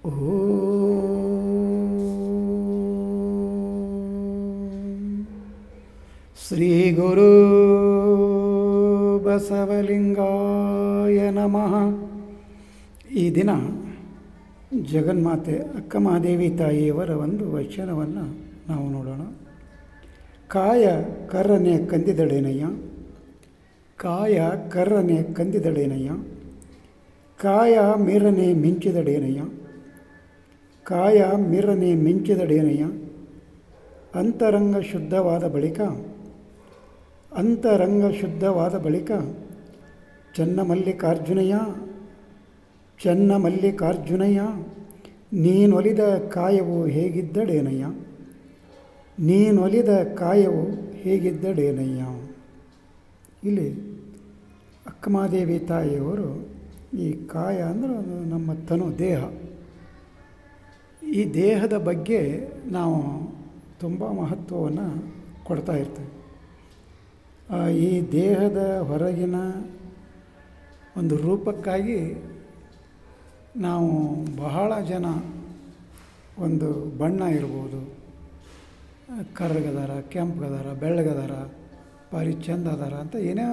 ಓಂ ಶ್ರೀ ಗುರು ಬಸವಲಿಂಗಾಯ ನಮಃ. ಈ ದಿನ ಜಗನ್ಮಾತೆ ಅಕ್ಕ ಮಹಾದೇವಿ ತಾಯಿಯವರ ಒಂದು ವಚನವನ್ನು ನಾವು ನೋಡೋಣ. ಕಾಯ ಕರ್ರನೆ ಕಂದಿದಳೇನಯ್ಯ, ಕಾಯ ಕರ್ರನೆ ಕಂದಿದಳೇನಯ್ಯ, ಕಾಯ ಮಿರನೆ ಮಿಂಚಿದಡೇನಯ್ಯ, ಕಾಯ ಮಿರನೆ ಮಿಂಚಿದಡೇನಯ್ಯ, ಅಂತರಂಗ ಶುದ್ಧವಾದ ಬಳಿಕ ಚನ್ನಮಲ್ಲಿಕಾರ್ಜುನಯ್ಯ, ಚನ್ನಮಲ್ಲಿಕಾರ್ಜುನಯ್ಯ, ನೀನೊಲಿದ ಕಾಯವು ಹೇಗಿದ್ದಡೇನಯ್ಯ, ನೀನೊಲಿದ ಕಾಯವು ಹೇಗಿದ್ದಡೇನಯ್ಯ. ಇಲ್ಲಿ ಅಕ್ಕಮಹಾದೇವಿ ತಾಯಿಯವರು ಈ ಕಾಯ ಅಂದರೆ ನಮ್ಮ ತನು ದೇಹ, ಈ ದೇಹದ ಬಗ್ಗೆ ನಾವು ತುಂಬ ಮಹತ್ವವನ್ನು ಕೊಡ್ತಾ ಇರ್ತೇವೆ. ಈ ದೇಹದ ಹೊರಗಿನ ಒಂದು ರೂಪಕ್ಕಾಗಿ ನಾವು ಬಹಳ ಜನ ಒಂದು ಬಣ್ಣ ಇರ್ಬೋದು, ಕರ್ರಗದಾರ, ಕೆಂಪಗದಾರ, ಬೆಳ್ಳಗದಾರ, ಭಾರಿ ಚಂದ ಅದಾರ ಅಂತ ಏನೋ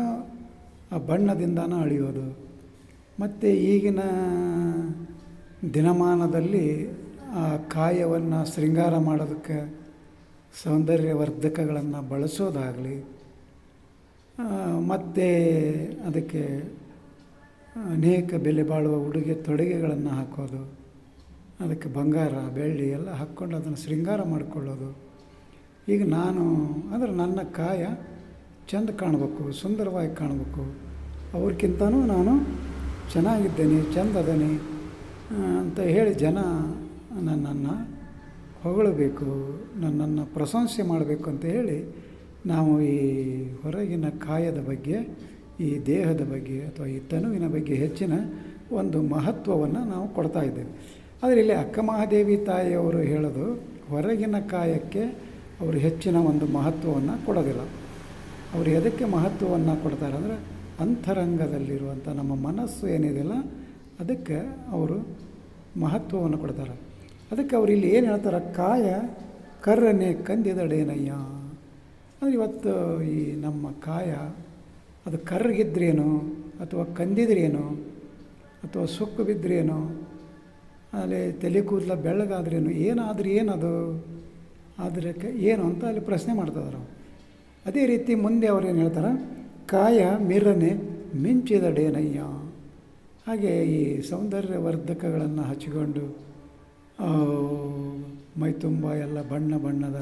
ಆ ಬಣ್ಣದಿಂದನೇ ಅಳಿಯೋದು. ಮತ್ತು ಈಗಿನ ದಿನಮಾನದಲ್ಲಿ ಆ ಕಾಯವನ್ನು ಶೃಂಗಾರ ಮಾಡೋದಕ್ಕೆ ಸೌಂದರ್ಯವರ್ಧಕಗಳನ್ನು ಬಳಸೋದಾಗಲಿ, ಮತ್ತು ಅದಕ್ಕೆ ಅನೇಕ ಬೆಲೆ ಬಾಳುವ ಉಡುಗೆ ತೊಡುಗೆಗಳನ್ನು ಹಾಕೋದು, ಅದಕ್ಕೆ ಬಂಗಾರ ಬೆಳ್ಳಿ ಎಲ್ಲ ಹಾಕ್ಕೊಂಡು ಅದನ್ನು ಶೃಂಗಾರ ಮಾಡಿಕೊಳ್ಳೋದು. ಈಗ ನಾನು ಅಂದರೆ ನನ್ನ ಕಾಯ ಚೆಂದ ಕಾಣಬೇಕು, ಸುಂದರವಾಗಿ ಕಾಣಬೇಕು, ಅವ್ರಿಗಿಂತನೂ ನಾನು ಚೆನ್ನಾಗಿದ್ದೇನೆ, ಚೆಂದದೇನೆ ಅಂತ ಹೇಳಿ ಜನ ನನ್ನನ್ನು ಹೊಗಳಬೇಕು, ನನ್ನನ್ನು ಪ್ರಶಂಸೆ ಮಾಡಬೇಕು ಅಂತ ಹೇಳಿ ನಾವು ಈ ಹೊರಗಿನ ಕಾಯದ ಬಗ್ಗೆ, ಈ ದೇಹದ ಬಗ್ಗೆ ಅಥವಾ ಈ ತನುವಿನ ಬಗ್ಗೆ ಹೆಚ್ಚಿನ ಒಂದು ಮಹತ್ವವನ್ನು ನಾವು ಕೊಡ್ತಾ ಇದ್ದೇವೆ. ಆದರೆ ಇಲ್ಲಿ ಅಕ್ಕ ಮಹಾದೇವಿ ತಾಯಿಯವರು ಹೇಳೋದು ಹೊರಗಿನ ಕಾಯಕ್ಕೆ ಅವರು ಹೆಚ್ಚಿನ ಒಂದು ಮಹತ್ವವನ್ನು ಕೊಡೋದಿಲ್ಲ. ಅವರು ಎದಕ್ಕೆ ಮಹತ್ವವನ್ನು ಕೊಡ್ತಾರೆ ಅಂದರೆ ಅಂತರಂಗದಲ್ಲಿರುವಂಥ ನಮ್ಮ ಮನಸ್ಸು ಏನಿದೆಯಲ್ಲ ಅದಕ್ಕೆ ಅವರು ಮಹತ್ವವನ್ನು ಕೊಡ್ತಾರೆ. ಅದಕ್ಕೆ ಅವರು ಇಲ್ಲಿ ಏನು ಹೇಳ್ತಾರೆ, ಕಾಯ ಕರ್ರನೆ ಕಂದಿದಡೇನಯ್ಯ ಅಂದರೆ ಇವತ್ತು ಈ ನಮ್ಮ ಕಾಯ ಅದು ಕರ್ರಗಿದ್ರೇನು ಅಥವಾ ಕಂದಿದ್ರೇನು ಅಥವಾ ಸುಕ್ಕು ಬಿದ್ದರೇನು, ಅಲ್ಲಿ ತಲೆ ಕೂದಲ ಬೆಳ್ಳಗಾದ್ರೇನು, ಏನಾದರೂ ಏನದು ಅದಕ್ಕೆ ಏನು ಅಂತ ಅಲ್ಲಿ ಪ್ರಶ್ನೆ ಮಾಡ್ತಿದ್ದಾರೆ. ಅದೇ ರೀತಿ ಮುಂದೆ ಅವ್ರು ಏನು ಹೇಳ್ತಾರೆ, ಕಾಯ ಮಿರನೆ ಮಿಂಚಿದಡೇನಯ್ಯ. ಹಾಗೆ ಈ ಸೌಂದರ್ಯವರ್ಧಕಗಳನ್ನು ಹಚ್ಚಿಕೊಂಡು ಮೈ ತುಂಬ ಎಲ್ಲ ಬಣ್ಣ ಬಣ್ಣದ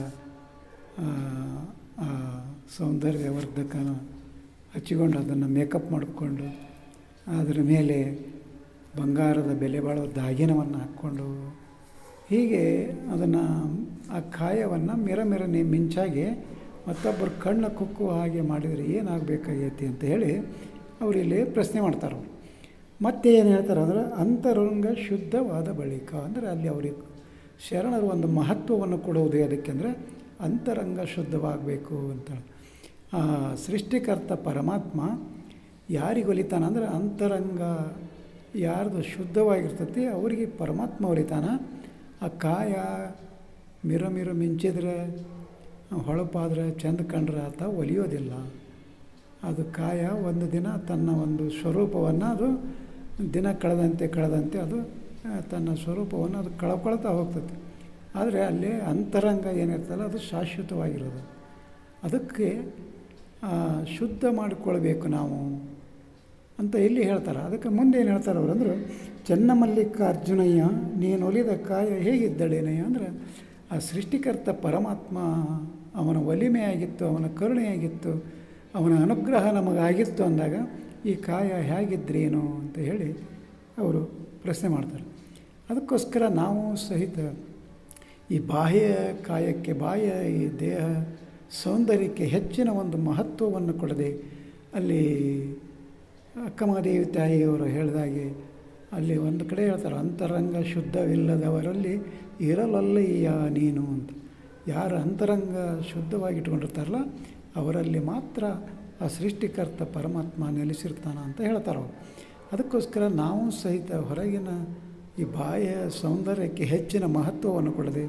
ಸೌಂದರ್ಯವರ್ಧಕನ ಹಚ್ಚಿಕೊಂಡು ಅದನ್ನು ಮೇಕಪ್ ಮಾಡಿಕೊಂಡು ಅದರ ಮೇಲೆ ಬಂಗಾರದ ಬೆಲೆ ಬಾಳುವ ದಾಗಿನವನ್ನು ಹಾಕ್ಕೊಂಡು ಹೀಗೆ ಅದನ್ನು ಆ ಕಾಯವನ್ನು ಮಿರನೆ ಮಿಂಚಾಗಿ ಮತ್ತೊಬ್ಬರು ಕಣ್ಣು ಕುಕ್ಕುವ ಹಾಗೆ ಮಾಡಿದರೆ ಏನಾಗಬೇಕಾಗೈತಿ ಅಂತ ಹೇಳಿ ಅವರಿಲ್ಲಿ ಪ್ರಶ್ನೆ ಮಾಡ್ತಾರೆ. ಅವರು ಮತ್ತೆ ಏನು ಹೇಳ್ತಾರೆ ಅಂದರೆ ಅಂತರಂಗ ಶುದ್ಧವಾದ ಬಳಿಕ ಅಂದರೆ ಅಲ್ಲಿ ಅವರಿಗೆ ಶರಣರು ಒಂದು ಮಹತ್ವವನ್ನು ಕೊಡುವುದು ಅದಕ್ಕೆ ಅಂದರೆ ಅಂತರಂಗ ಶುದ್ಧವಾಗಬೇಕು ಅಂತ. ಸೃಷ್ಟಿಕರ್ತ ಪರಮಾತ್ಮ ಯಾರಿಗೆ ಒಲಿತಾನ ಅಂದರೆ ಅಂತರಂಗ ಯಾರ್ದು ಶುದ್ಧವಾಗಿರ್ತೈತಿ ಅವರಿಗೆ ಪರಮಾತ್ಮ ಒಲಿತಾನ. ಆ ಕಾಯ ಮಿರ ಮಿಂಚಿದ್ರೆ ಹೊಳಪಾದ್ರೆ ಚೆಂದ ಕಂಡ್ರೆ ಆತ ಒಲಿಯೋದಿಲ್ಲ. ಅದು ಕಾಯ ಒಂದು ದಿನ ತನ್ನ ಒಂದು ಸ್ವರೂಪವನ್ನು ಅದು ದಿನ ಕಳೆದಂತೆ ಅದು ತನ್ನ ಸ್ವರೂಪವನ್ನು ಅದು ಕಳ್ಕೊಳ್ತಾ ಹೋಗ್ತದೆ. ಆದರೆ ಅಲ್ಲಿ ಅಂತರಂಗ ಏನಿರ್ತಲ್ಲ ಅದು ಶಾಶ್ವತವಾಗಿರೋದು. ಅದಕ್ಕೆ ಶುದ್ಧ ಮಾಡಿಕೊಳ್ಬೇಕು ನಾವು ಅಂತ ಇಲ್ಲಿ ಹೇಳ್ತಾರೆ. ಅದಕ್ಕೆ ಮುಂದೆ ಏನು ಹೇಳ್ತಾರೆ ಅವರು ಅಂದರೆ ಚನ್ನಮಲ್ಲಿಕಾರ್ಜುನಯ್ಯ, ನೀನು ಒಲಿದ ಕಾಯ ಹೇಗಿದ್ದಳೇನಯ್ಯ ಅಂದರೆ ಆ ಸೃಷ್ಟಿಕರ್ತ ಪರಮಾತ್ಮ ಅವನ ಒಲಿಮೆಯಾಗಿತ್ತು, ಅವನ ಕರುಣೆಯಾಗಿತ್ತು, ಅವನ ಅನುಗ್ರಹ ನಮಗಾಗಿತ್ತು ಅಂದಾಗ ಈ ಕಾಯ ಹೇಗಿದ್ರೇನು ಅಂತ ಹೇಳಿ ಅವರು ಪ್ರಶ್ನೆ ಮಾಡ್ತಾರೆ. ಅದಕ್ಕೋಸ್ಕರ ನಾವು ಸಹಿತ ಈ ಬಾಹ್ಯ ಕಾಯಕ್ಕೆ, ಬಾಹ್ಯ ಈ ದೇಹ ಸೌಂದರ್ಯಕ್ಕೆ ಹೆಚ್ಚಿನ ಒಂದು ಮಹತ್ವವನ್ನು ಕೊಡದೆ ಅಲ್ಲಿ ಅಕ್ಕಮಹಾದೇವಿ ತಾಯಿಯವರು ಹೇಳಿದಾಗೆ ಅಲ್ಲಿ ಒಂದು ಕಡೆ ಹೇಳ್ತಾರೆ, ಅಂತರಂಗ ಶುದ್ಧವಿಲ್ಲದವರಲ್ಲಿ ಇರಲಲ್ಲಯ್ಯ ನೀನು ಅಂತ. ಯಾರು ಅಂತರಂಗ ಶುದ್ಧವಾಗಿಟ್ಕೊಂಡಿರ್ತಾರಲ್ಲ ಅವರಲ್ಲಿ ಮಾತ್ರ ಆ ಸೃಷ್ಟಿಕರ್ತ ಪರಮಾತ್ಮ ನೆಲೆಸಿರ್ತಾನ ಅಂತ ಹೇಳ್ತಾರೆ ಅವರು. ಅದಕ್ಕೋಸ್ಕರ ನಾವು ಸಹಿತ ಹೊರಗಿನ ಈ ಬಾಹ್ಯ ಸೌಂದರ್ಯಕ್ಕೆ ಹೆಚ್ಚಿನ ಮಹತ್ವವನ್ನು ಕೊಡದೆ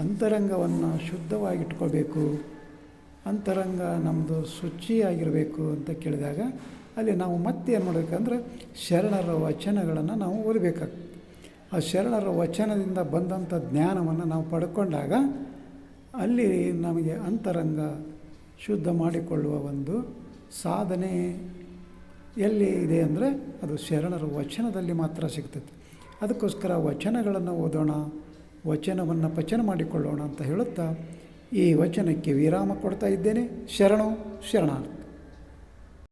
ಅಂತರಂಗವನ್ನು ಶುದ್ಧವಾಗಿಟ್ಕೋಬೇಕು, ಅಂತರಂಗ ನಮ್ಮದು ಶುಚಿಯಾಗಿರಬೇಕು ಅಂತ ಕೇಳಿದಾಗ ಅಲ್ಲಿ ನಾವು ಮತ್ತೆ ಏನು ಮಾಡಬೇಕಂದ್ರೆ ಶರಣರ ವಚನಗಳನ್ನು ನಾವು ಓದಬೇಕಾಗ್ತದೆ. ಆ ಶರಣರ ವಚನದಿಂದ ಬಂದಂಥ ಜ್ಞಾನವನ್ನು ನಾವು ಪಡ್ಕೊಂಡಾಗ ಅಲ್ಲಿ ನಮಗೆ ಅಂತರಂಗ ಶುದ್ಧ ಮಾಡಿಕೊಳ್ಳುವ ಒಂದು ಸಾಧನೆ ಎಲ್ಲಿ ಇದೆ ಅಂದರೆ ಅದು ಶರಣರ ವಚನದಲ್ಲಿ ಮಾತ್ರ ಸಿಗ್ತದೆ. ಅದಕ್ಕೋಸ್ಕರ ವಚನಗಳನ್ನು ಓದೋಣ, ವಚನವನ್ನು ಪಚನ ಮಾಡಿಕೊಳ್ಳೋಣ ಅಂತ ಹೇಳುತ್ತಾ ಈ ವಚನಕ್ಕೆ ವಿರಾಮ ಕೊಡ್ತಾ ಇದ್ದೇನೆ. ಶರಣು ಶರಣಾರ್ಥಿ.